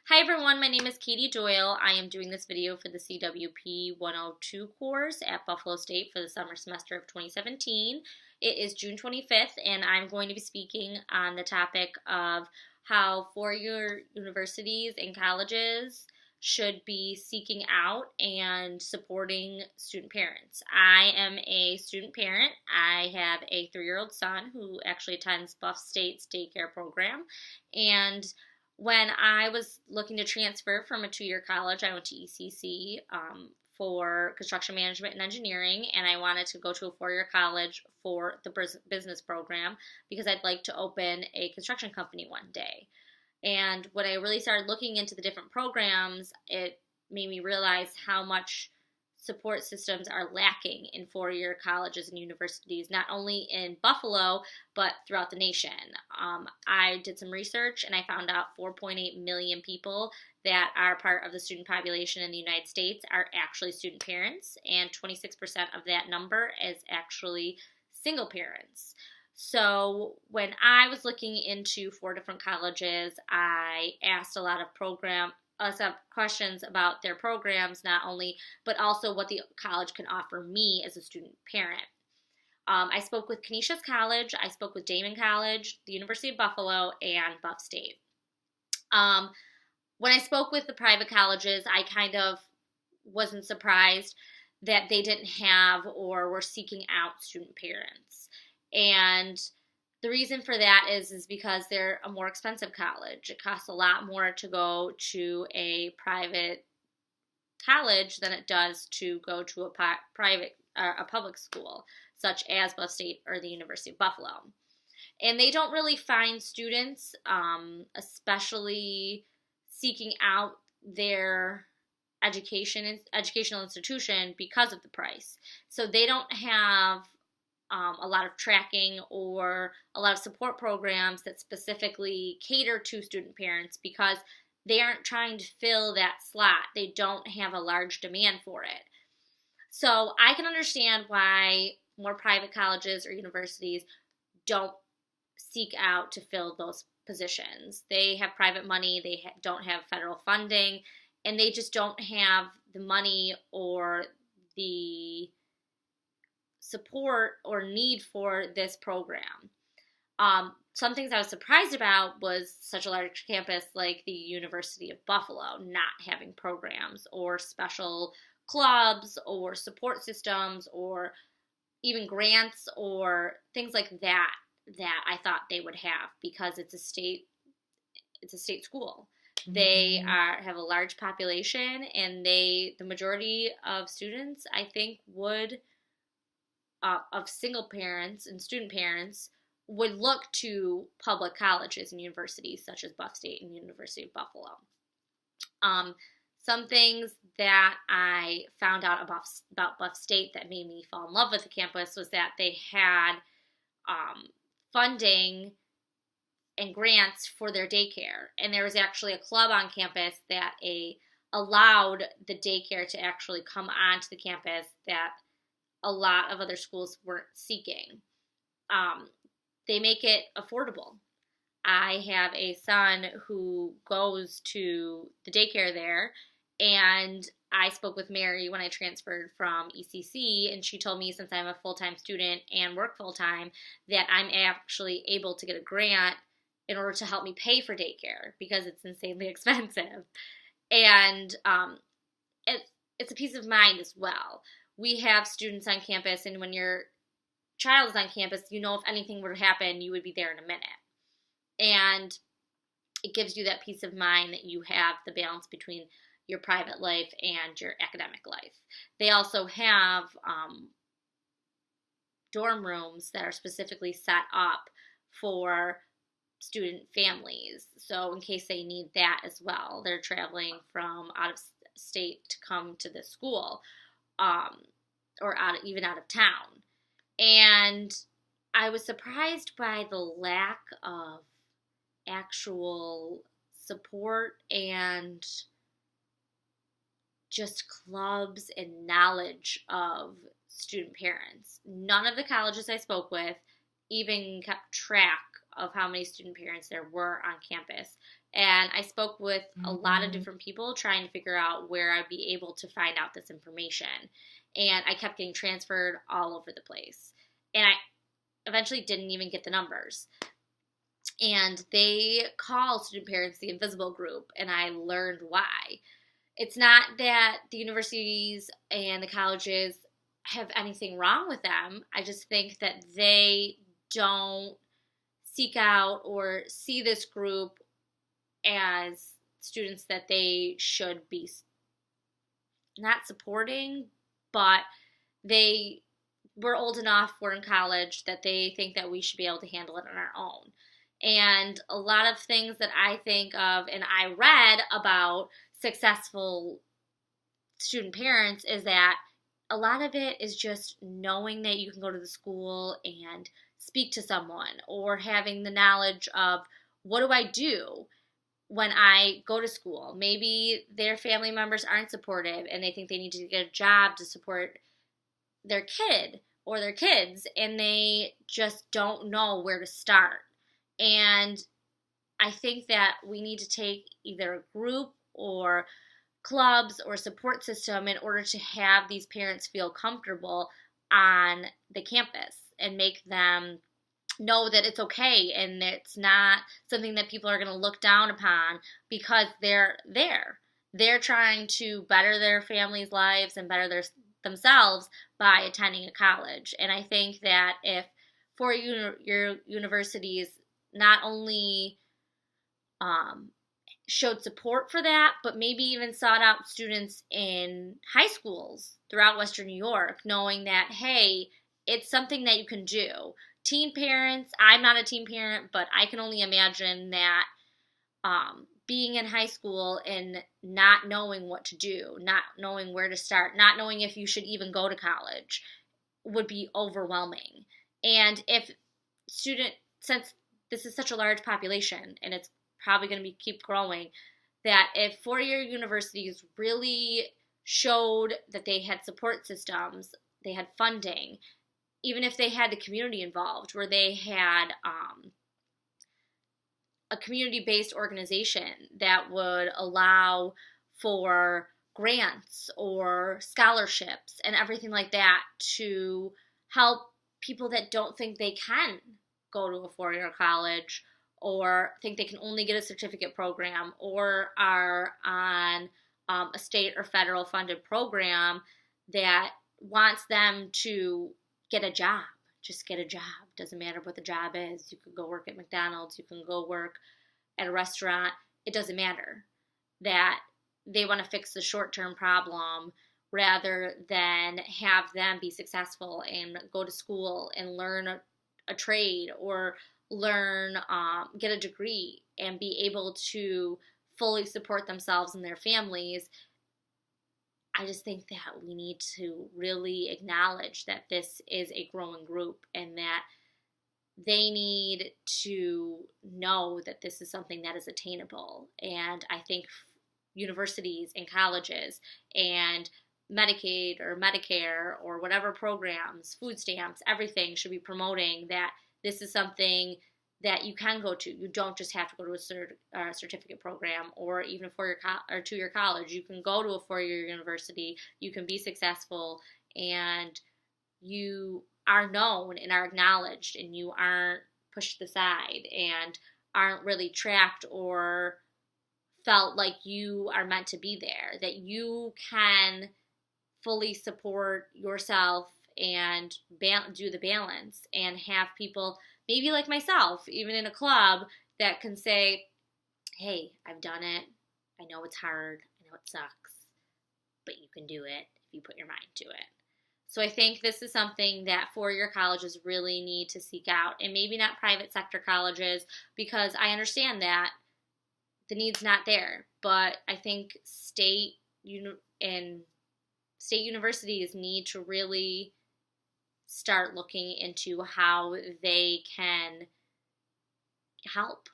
Hi everyone, my name is Katie Doyle. I am doing this video for the CWP 102 course at Buffalo State for the summer semester of 2017. It is June 25th and I'm going to be speaking on the topic of how four-year universities and colleges should be seeking out and supporting student parents. I am a student parent. I have a 3-year-old son who actually attends Buff State's daycare program, and when I was looking to transfer from a 2-year college, I went to ECC for construction management and engineering, and I wanted to go to a 4-year college for the business program because I'd like to open a construction company one day. And when I really started looking into the different programs, it made me realize how much support systems are lacking in 4-year colleges and universities, not only in Buffalo, but throughout the nation. I did some research and I found out 4.8 million people that are part of the student population in the United States are actually student parents, and 26% of that number is actually single parents. So when I was looking into 4 different colleges, I asked a lot of some questions about their programs, not only, but also what the college can offer me as a student parent. I spoke with Canisius College, I spoke with Daemen College, the University of Buffalo, and Buff State. When I spoke with the private colleges, I kind of wasn't surprised that they didn't have or were seeking out student parents. And the reason for that is because they're a more expensive college. It costs a lot more to go to a private college than it does to go to a public school, such as Buff State or the University of Buffalo. And they don't really find students, especially seeking out their educational institution because of the price. So they don't have a lot of tracking or a lot of support programs that specifically cater to student parents because they aren't trying to fill that slot. They don't have a large demand for it. So I can understand why more private colleges or universities don't seek out to fill those positions. They have private money, they don't have federal funding, and they just don't have the money or the support or need for this program. Some things I was surprised about was such a large campus like the University of Buffalo not having programs or special clubs or support systems or even grants or things like that I thought they would have because it's a state school. They have a large population, and the majority of students, I think, of single parents and student parents would look to public colleges and universities such as Buff State and University of Buffalo. Some things that I found out about Buff State that made me fall in love with the campus was that they had funding and grants for their daycare. And there was actually a club on campus that allowed the daycare to actually come onto the campus that a lot of other schools weren't seeking. They make it affordable. I have a son who goes to the daycare there, and I spoke with Mary when I transferred from ECC, and she told me since I'm a full-time student and work full-time that I'm actually able to get a grant in order to help me pay for daycare because it's insanely expensive. And it's a peace of mind as well. We have students on campus, and when your child is on campus, you know if anything were to happen, you would be there in a minute. And it gives you that peace of mind that you have the balance between your private life and your academic life. They also have dorm rooms that are specifically set up for student families. So in case they need that as well, they're traveling from out of state to come to this school. Or even out of town. And I was surprised by the lack of actual support and just clubs and knowledge of student parents. None of the colleges I spoke with even kept track of how many student parents there were on campus. And I spoke with a lot of different people trying to figure out where I'd be able to find out this information. And I kept getting transferred all over the place. And I eventually didn't even get the numbers. And they call student parents the invisible group, and I learned why. It's not that the universities and the colleges have anything wrong with them. I just think that they don't seek out or see this group as students that they should be not supporting, but they we're old enough, we're in college, that they think that we should be able to handle it on our own. And a lot of things that I think of and I read about successful student parents is that a lot of it is just knowing that you can go to the school and speak to someone, or having the knowledge of, what do I do when I go to school? Maybe their family members aren't supportive and they think they need to get a job to support their kid or their kids, and they just don't know where to start. And I think that we need to take either a group or clubs or support system in order to have these parents feel comfortable on the campus and make them know that it's okay and it's not something that people are going to look down upon because they're there. They're trying to better their families' lives and better themselves by attending a college. And I think that if your universities not only showed support for that, but maybe even sought out students in high schools throughout Western New York, knowing that, hey, it's something that you can do. Teen parents, I'm not a teen parent, but I can only imagine that being in high school and not knowing what to do, not knowing where to start, not knowing if you should even go to college would be overwhelming. And since this is such a large population and it's probably going to keep growing, that if four-year universities really showed that they had support systems, they had funding, even if they had the community involved, where they had a community-based organization that would allow for grants or scholarships and everything like that to help people that don't think they can go to a four-year college, or think they can only get a certificate program, or are on a state or federal funded program that wants them to get a job. Just get a job. Doesn't matter what the job is. You could go work at McDonald's. You can go work at a restaurant. It doesn't matter. That they want to fix the short-term problem rather than have them be successful and go to school and learn a trade, or get a degree and be able to fully support themselves and their families. I just think that we need to really acknowledge that this is a growing group and that they need to know that this is something that is attainable. And I think universities and colleges and Medicaid or Medicare or whatever programs, food stamps, everything should be promoting that this is something that you can go to. You don't just have to go to a certificate program or even a two-year college. You can go to a four-year university. You can be successful, and you are known and are acknowledged, and you aren't pushed aside and aren't really tracked or felt like you are meant to be there, that you can fully support yourself and do the balance and have people, maybe like myself, even in a club, that can say, hey, I've done it. I know it's hard. I know it sucks, but you can do it if you put your mind to it. So I think this is something that four-year colleges really need to seek out, and maybe not private sector colleges, because I understand that the need's not there. But I think state universities need to really start looking into how they can help